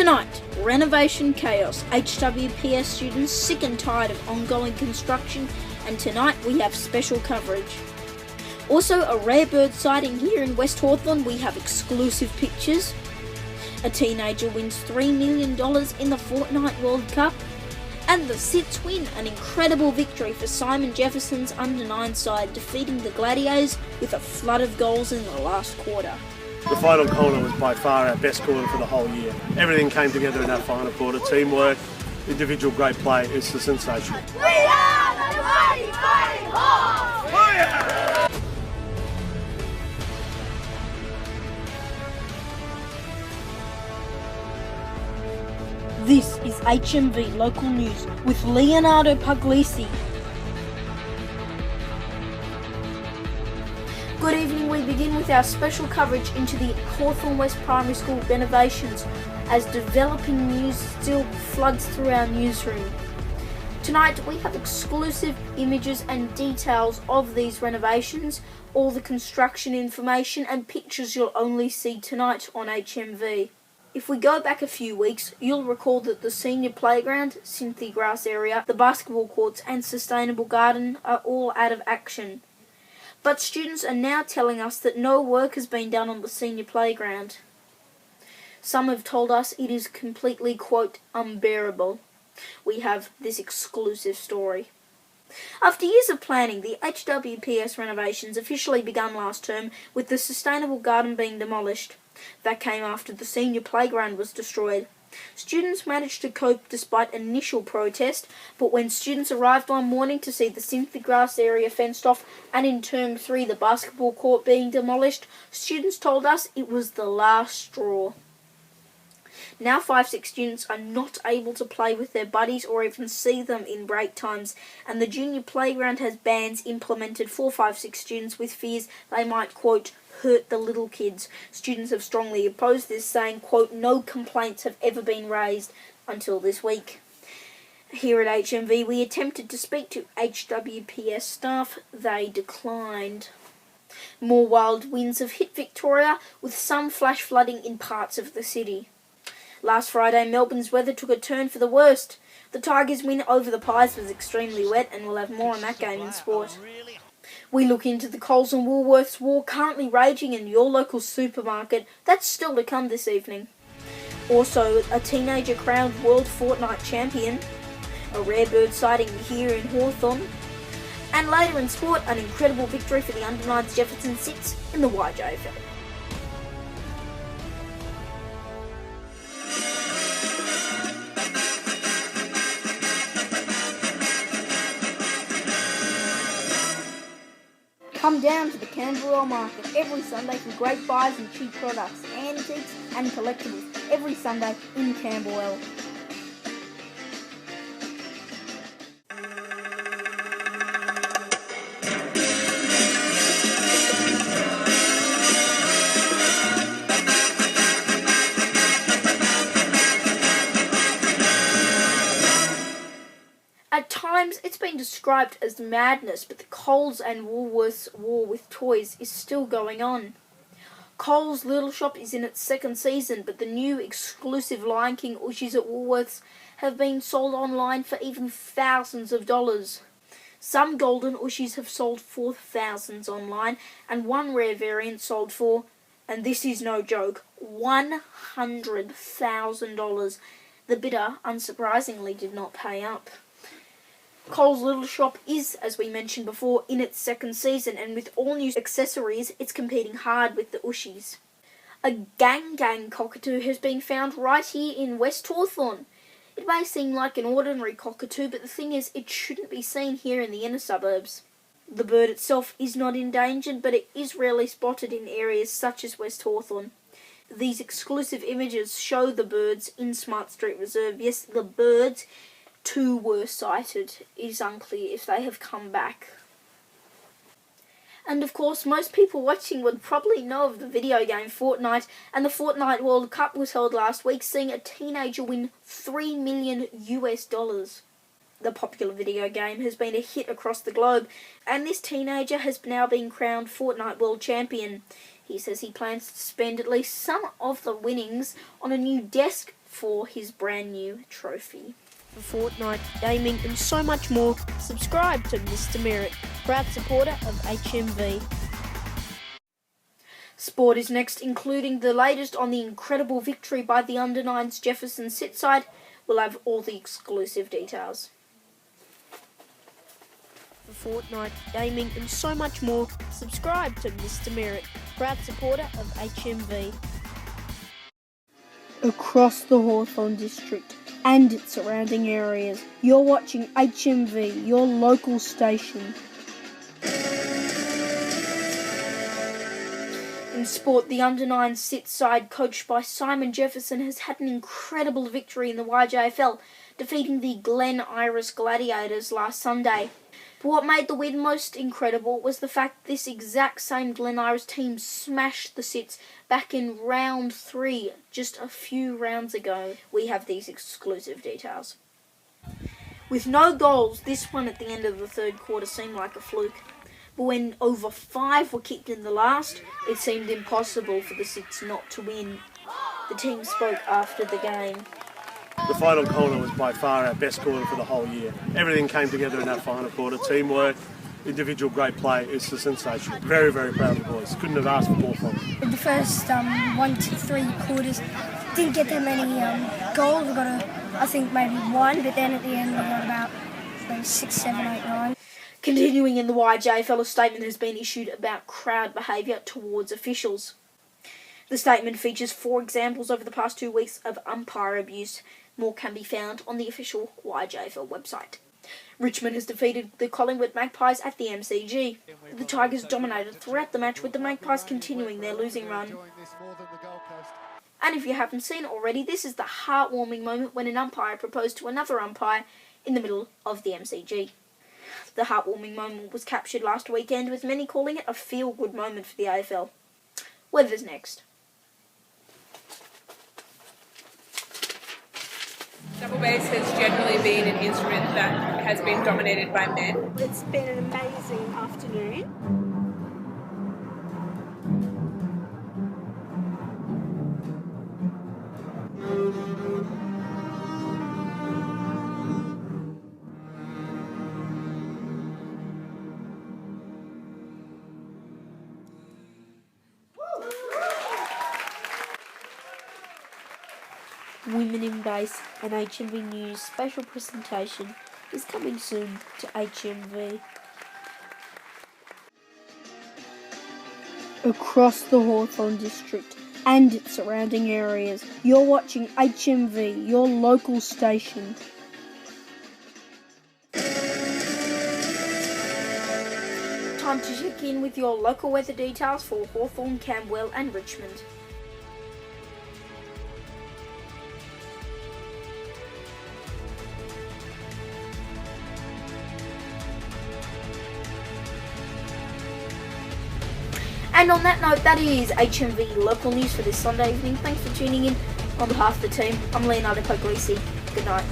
Tonight, renovation chaos, HWPS students sick and tired of ongoing construction, and tonight we have special coverage. Also, a rare bird sighting here in West Hawthorn. We have exclusive pictures. A teenager wins $3 million in the Fortnite World Cup. And the Sits win an incredible victory for Simon Jefferson's under-9 side, defeating the Gladiators with a flood of goals in the last quarter. The final quarter was by far our best quarter for the whole year. Everything came together in that final quarter. Teamwork, individual great play. It's a sensation. We are the Mighty Fighting Hawks! Oh yeah! This is HMV Local News with Leonardo Puglisi. Good evening. We begin with our special coverage into the Hawthorn West Primary School renovations as developing news still floods through our newsroom. Tonight we have exclusive images and details of these renovations, all the construction information and pictures you'll only see tonight on HMV. If we go back a few weeks, you'll recall that the senior playground, Cynthia grass area, the basketball courts and sustainable garden are all out of action. But students are now telling us that no work has been done on the senior playground. Some have told us it is completely, quote, unbearable. We have this exclusive story. After years of planning, the HWPS renovations officially began last term with the sustainable garden being demolished. That came after the senior playground was destroyed. Students managed to cope despite initial protest, but when students arrived one morning to see the Cynthia grass area fenced off and in term 3 the basketball court being demolished, students told us it was the last straw. Now 5-6 students are not able to play with their buddies or even see them in break times, and the junior playground has bans implemented for 5-6 students with fears they might, quote, hurt the little kids. Students have strongly opposed this, saying, quote, no complaints have ever been raised until this week. Here at HMV, we attempted to speak to HWPS staff. They declined. More wild winds have hit Victoria, with some flash flooding in parts of the city. Last Friday, Melbourne's weather took a turn for the worst. The Tigers' win over the Pies was extremely wet, and we'll have more on that game in sport. We look into the Coles and Woolworths war currently raging in your local supermarket. That's still to come this evening. Also, a teenager crowned World Fortnite Champion, a rare bird sighting here in Hawthorn, and later in sport, an incredible victory for the under-9s Jefferson Sits in the YJFL. Come down to the Camberwell Market every Sunday for great buys and cheap products, antiques and collectibles every Sunday in Camberwell. At times, it's been described as madness, but the Coles and Woolworths war with toys is still going on. Coles Little Shop is in its second season, but the new exclusive Lion King Ushies at Woolworths have been sold online for even thousands of dollars. Some golden Ushies have sold for thousands online, and one rare variant sold for, and this is no joke, $100,000. The bidder, unsurprisingly, did not pay up. Coles Little Shop is, as we mentioned before, in its second season, and with all new accessories, it's competing hard with the Ushies. A gang cockatoo has been found right here in West Hawthorn. It may seem like an ordinary cockatoo, but the thing is, it shouldn't be seen here in the inner suburbs. The bird itself is not endangered, but it is rarely spotted in areas such as West Hawthorn. These exclusive images show the birds in Smart Street Reserve. Yes, the birds. 2 were sighted. It is unclear if they have come back. And of course, most people watching would probably know of the video game Fortnite, and the Fortnite World Cup was held last week, seeing a teenager win $3 million. The popular video game has been a hit across the globe, and this teenager has now been crowned Fortnite World Champion. He says he plans to spend at least some of the winnings on a new desk, for his brand new trophy. For Fortnite, gaming and so much more, subscribe to Mr. Merritt, proud supporter of HMV. Sport is next, including the latest on the incredible victory by the Under-9s Jefferson sit side. We'll have all the exclusive details. For Fortnite, gaming and so much more, subscribe to Mr. Merritt, proud supporter of HMV. Across the Hawthorn district and its surrounding areas, you're watching HMV, your local station. In sport, the Under-9 sit side, coached by Simon Jefferson, has had an incredible victory in the YJFL, defeating the Glen Iris Gladiators last Sunday. But what made the win most incredible was the fact this exact same Glen Iris team smashed the Sits back in round 3 just a few rounds ago. We have these exclusive details. With no goals, this one at the end of the third quarter seemed like a fluke. But when over 5 were kicked in the last, it seemed impossible for the Sits not to win. The team spoke after the game. The final quarter was by far our best quarter for the whole year. Everything came together in that final quarter. Teamwork, individual great play. It's a sensation. Very, very proud of the boys. Couldn't have asked for more from them. In the first 1 to 3 quarters, didn't get that many goals. We got I think maybe 1, but then at the end we got about 6, 7, 8, 9. Continuing in the YJFL, a statement has been issued about crowd behaviour towards officials. The statement features 4 examples over the past 2 weeks of umpire abuse. More can be found on the official YJFL website. Richmond has defeated the Collingwood Magpies at the MCG. The Tigers dominated throughout the match, with the Magpies continuing their losing run. And if you haven't seen it already, this is the heartwarming moment when an umpire proposed to another umpire in the middle of the MCG. The heartwarming moment was captured last weekend, with many calling it a feel-good moment for the AFL. Weather's next. Double bass has generally been an instrument that has been dominated by men. It's been an amazing afternoon. Women in Bass and HMV News special presentation is coming soon to HMV. Across the Hawthorn district and its surrounding areas, you're watching HMV, your local station. Time to check in with your local weather details for Hawthorn, Camberwell and Richmond. And on that note, that is HMV local news for this Sunday evening. Thanks for tuning in. On behalf of the team, I'm Leonardo Puglisi. Good night.